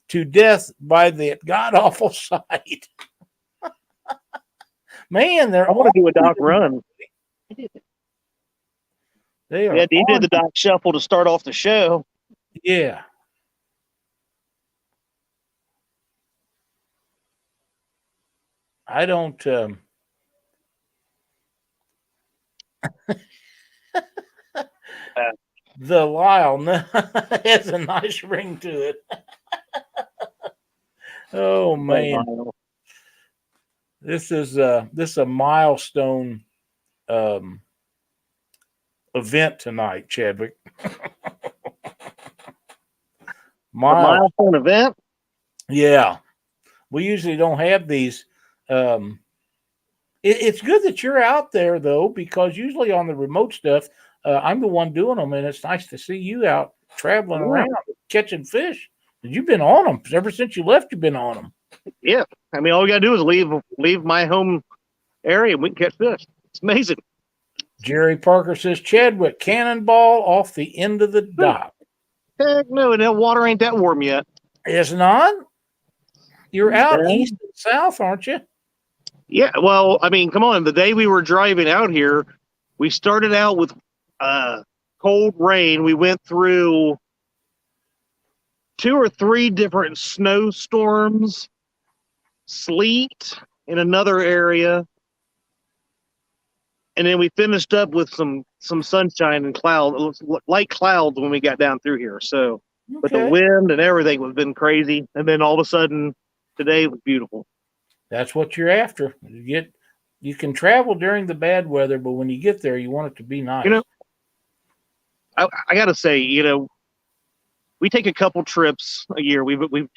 to death by the god-awful sight. Man, I want to do a dock run. They are. Yeah, he did the dock shuffle to start off the show. Yeah. I don't. The Lyle has a nice ring to it. Oh man, this is a milestone event tonight, Chadwick. Milestone event? Yeah, we usually don't have these. It's good that you're out there though, because usually on the remote stuff, I'm the one doing them, and it's nice to see you out traveling around catching fish. You've been on them ever since you left. You've been on them. Yeah, I mean, all we gotta do is leave my home area, and we can catch fish. It's amazing. Jerry Parker says, Chadwick, cannonball off the end of the dock. Heck no, that water ain't that warm yet. It's not. You're out Yeah. east and south, aren't you? Yeah, well, I mean, come on. The day we were driving out here, we started out with cold rain. We went through 2 or 3 different snowstorms, sleet in another area, and then we finished up with some sunshine and light clouds when we got down through here. So, but the Okay. wind and everything has been crazy, and then all of a sudden, today was beautiful. That's what you're after. You can travel during the bad weather, but when you get there, you want it to be nice. You know, I got to say, we take a couple trips a year. We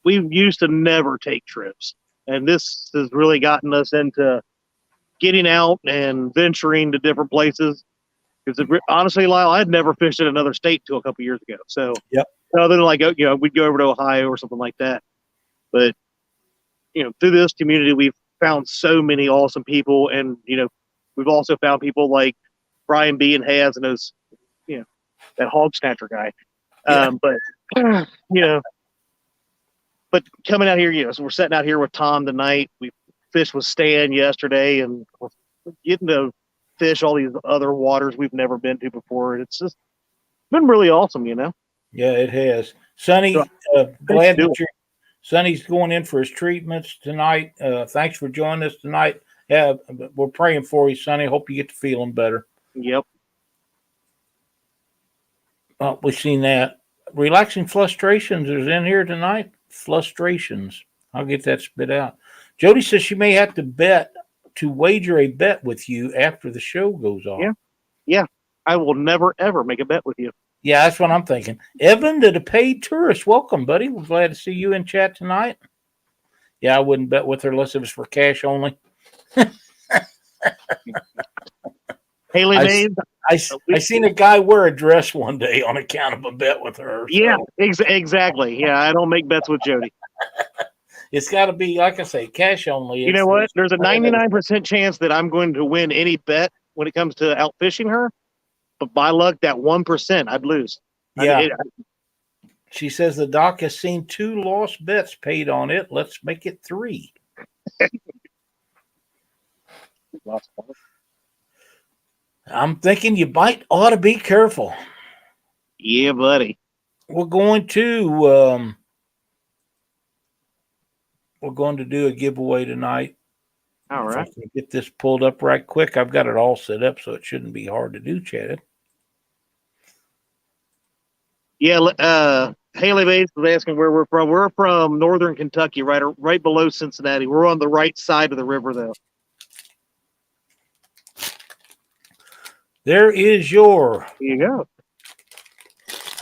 used to never take trips, and this has really gotten us into getting out and venturing to different places. Because honestly, Lyle, I'd never fished in another state till a couple years ago. So, Yep. Other than we'd go over to Ohio or something like that. But through this community, we've found so many awesome people, and we've also found people like Brian B. and Has and those, that hog snatcher guy. Yeah. But coming out here, so we're sitting out here with Tom tonight. We fished with Stan yesterday, and we're getting to fish all these other waters we've never been to before. It's just been really awesome, Yeah, it has. Sonny, glad that Sonny's going in for his treatments tonight. Thanks for joining us tonight. We're praying for you, Sonny. Hope you get to feeling better. Yep. Well, we've seen that. Relaxing Frustrations is in here tonight. Frustrations. I'll get that spit out. Jody says she may have to wager a bet with you after the show goes off. Yeah. I will never, ever make a bet with you. Yeah, that's what I'm thinking. Evan, to the paid tourist, welcome, buddy. We're glad to see you in chat tonight. Yeah, I wouldn't bet with her unless it was for cash only. Haley Mays. I seen a guy wear a dress one day on account of a bet with her. So. Yeah, exactly. Yeah, I don't make bets with Jody. It's got to be, like I say, cash only. You know what? There's a 99% chance that I'm going to win any bet when it comes to out fishing her. But by luck, that 1%, I'd lose. Yeah. She says the doc has seen 2 lost bets paid on it. Let's make it 3. I'm thinking you ought to be careful. Yeah, buddy. We're going to do a giveaway tonight. All right. If I can get this pulled up right quick. I've got it all set up, so it shouldn't be hard to do, Chad. Yeah, Haley Bates was asking where we're from. We're from northern Kentucky, right below Cincinnati. We're on the right side of the river, though. There is your Here you go.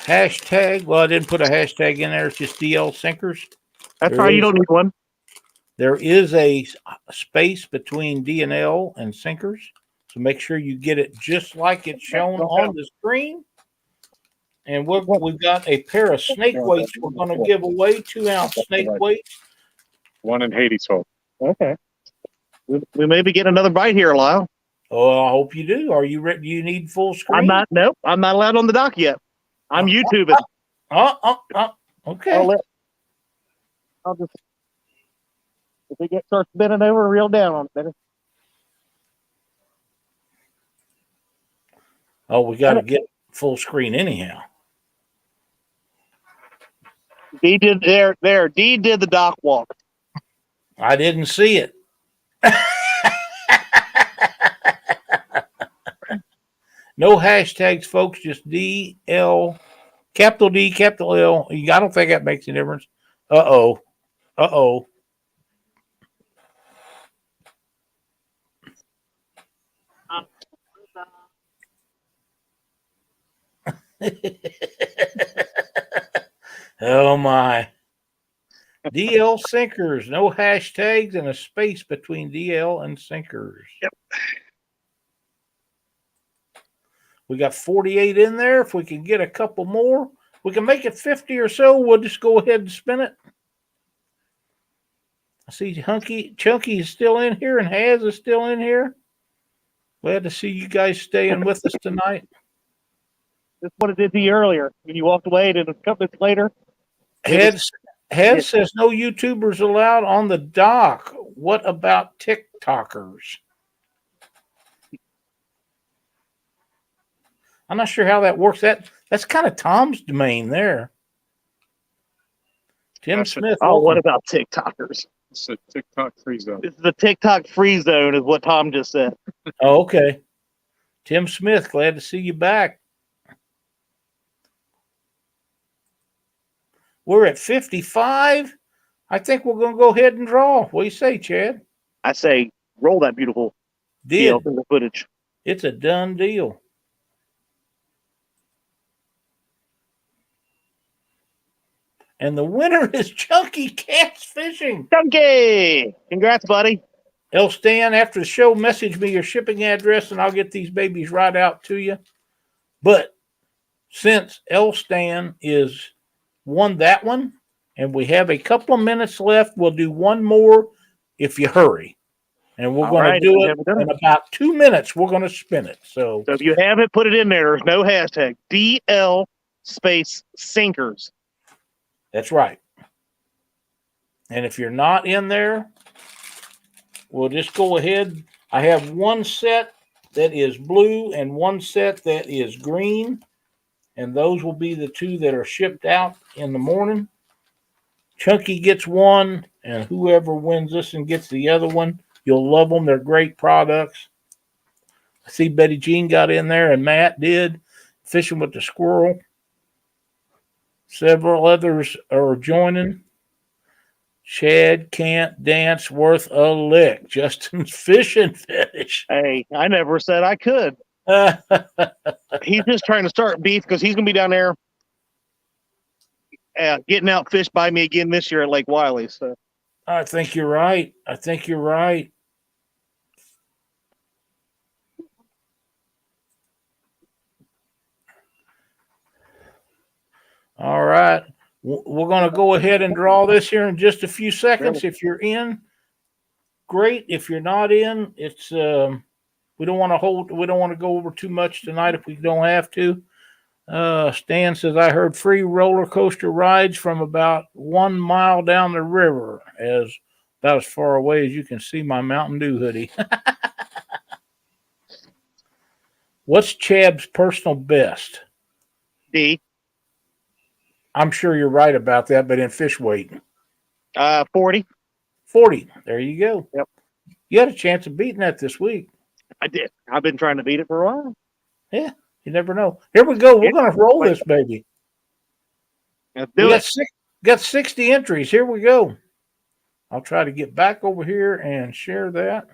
hashtag. Well, I didn't put a hashtag in there. It's just DL Sinkers. That's right. You don't need one. There is a space between D and L and Sinkers. So make sure you get it just like it's shown on the screen. And we've got a pair of snake weights we're going to give away, 2-ounce snake weights. One in Hades Hole. Okay. We may be getting another bite here, Lyle. Oh, I hope you do. Are you ready? Do you need full screen? I'm not. Nope. I'm not allowed on the dock yet. I'm YouTubing. Okay. I'll just, if it starts bending over, reel down on it better. Oh, we got to get full screen anyhow. D did there. D did the dock walk. I didn't see it. No hashtags, folks. Just DL, capital D, capital L. I don't think that makes a difference. Uh-oh. Oh, my. DL Sinkers. No hashtags and a space between DL and Sinkers. Yep. We got 48 in there. If we can get a couple more, we can make it 50 or so. We'll just go ahead and spin it. I see Chunky is still in here and Has is still in here. Glad to see you guys staying with us tonight. This is what it did to you earlier when you walked away, and then a couple minutes later, Head yeah. says no YouTubers allowed on the dock. What about TikTokers? I'm not sure how that works. That's kind of Tom's domain there. Tim That's Smith. oh, what welcome. about TikTokers? It's a TikTok free zone. This is the TikTok free zone, is what Tom just said. Oh, okay. Tim Smith, glad to see you back. We're at 55. I think we're going to go ahead and draw. What do you say, Chad? I say, roll that beautiful deal Did. in the footage. It's a done deal. And the winner is Chunky Cats Fishing. Donkey! Congrats, buddy. El Stan, after the show, message me your shipping address and I'll get these babies right out to you. But since El Stan is won that one and we have a couple of minutes left, we'll do one more if you hurry. And we're going to do it in about 2 minutes. We're going to spin it. So if you haven't put it in there, there's no hashtag. DL space sinkers. that's right. And if you're not in there, we'll just go ahead. I have one set that is blue and one set that is green. And those will be the two that are shipped out in the morning. Chunky gets one, and whoever wins this and gets the other one, you'll love them. They're great products. I see Betty Jean got in there, and Matt did. Fishing with the Squirrel. Several others are joining. Chad can't dance worth a lick. Justin's fishing fetish. Hey, I never said I could. He's just trying to start beef because he's going to be down there getting out fished by me again this year at Lake Wiley. So I think you're right. I think you're right. All right. We're going to go ahead and draw this here in just a few seconds. If you're in, great. If you're not in, it's we don't want to go over too much tonight if we don't have to. Stan says, I heard free roller coaster rides from about 1 mile down the river, about as far away as you can see my Mountain Dew hoodie. What's Chab's personal best? D. I'm sure you're right about that, but in fish weight. 40. 40. There you go. Yep. You had a chance of beating that this week. I did. I've been trying to beat it for a while. Yeah, you never know. Here we go. We're going to roll this baby. Let's do it. Got 60 entries. Here we go. I'll try to get back over here and share that.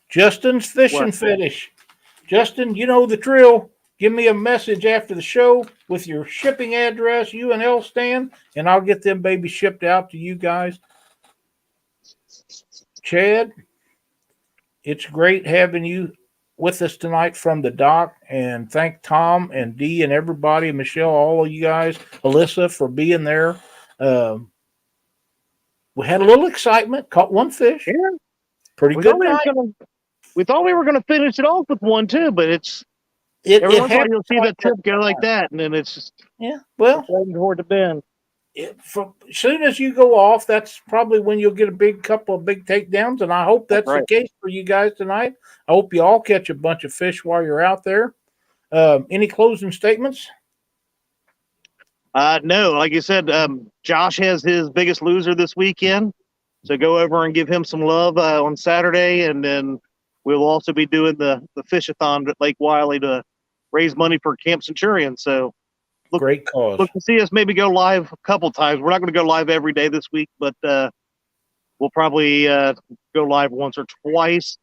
Justin's fishing fetish. Justin, you know the drill. Give me a message after the show with your shipping address, you and L Stan, and I'll get them babies shipped out to you guys. Chad, it's great having you with us tonight from the dock, and thank Tom and Dee and everybody, Michelle, all of you guys, Alyssa, for being there. We had a little excitement, caught one fish. Yeah. Pretty good night. We thought we were going to finish it off with one too, but every once in a while you'll see that tip go like that, and then it's just well, heading toward the bend. As soon as you go off, that's probably when you'll get a couple of big takedowns, and I hope that's the case for you guys tonight. I hope you all catch a bunch of fish while you're out there. Any closing statements? No, like you said, Josh has his biggest loser this weekend, so go over and give him some love on Saturday, and then we'll also be doing the fish-a-thon at Lake Wiley to raise money for Camp Centurion. So great cause. Look to see us maybe go live a couple times. We're not going to go live every day this week, but we'll probably go live once or twice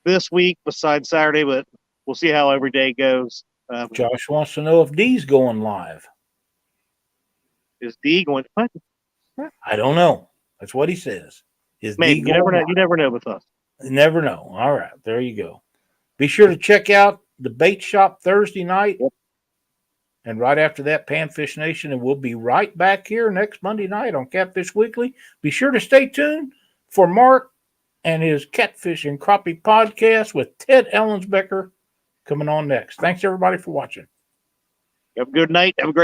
this week besides Saturday, but we'll see how every day goes. Josh wants to know if Dee's going live. Is D going? What? I don't know. That's what he says. Maybe. You never know. You never know with us. You never know. All right. There you go. Be sure to check out the bait shop Thursday night. Yep. And right after that, Panfish Nation. And we'll be right back here next Monday night on Catfish Weekly. Be sure to stay tuned for Mark and his Catfish and Crappie podcast with Ted Ellensbecker coming on next. Thanks, everybody, for watching. Have a good night. Have a great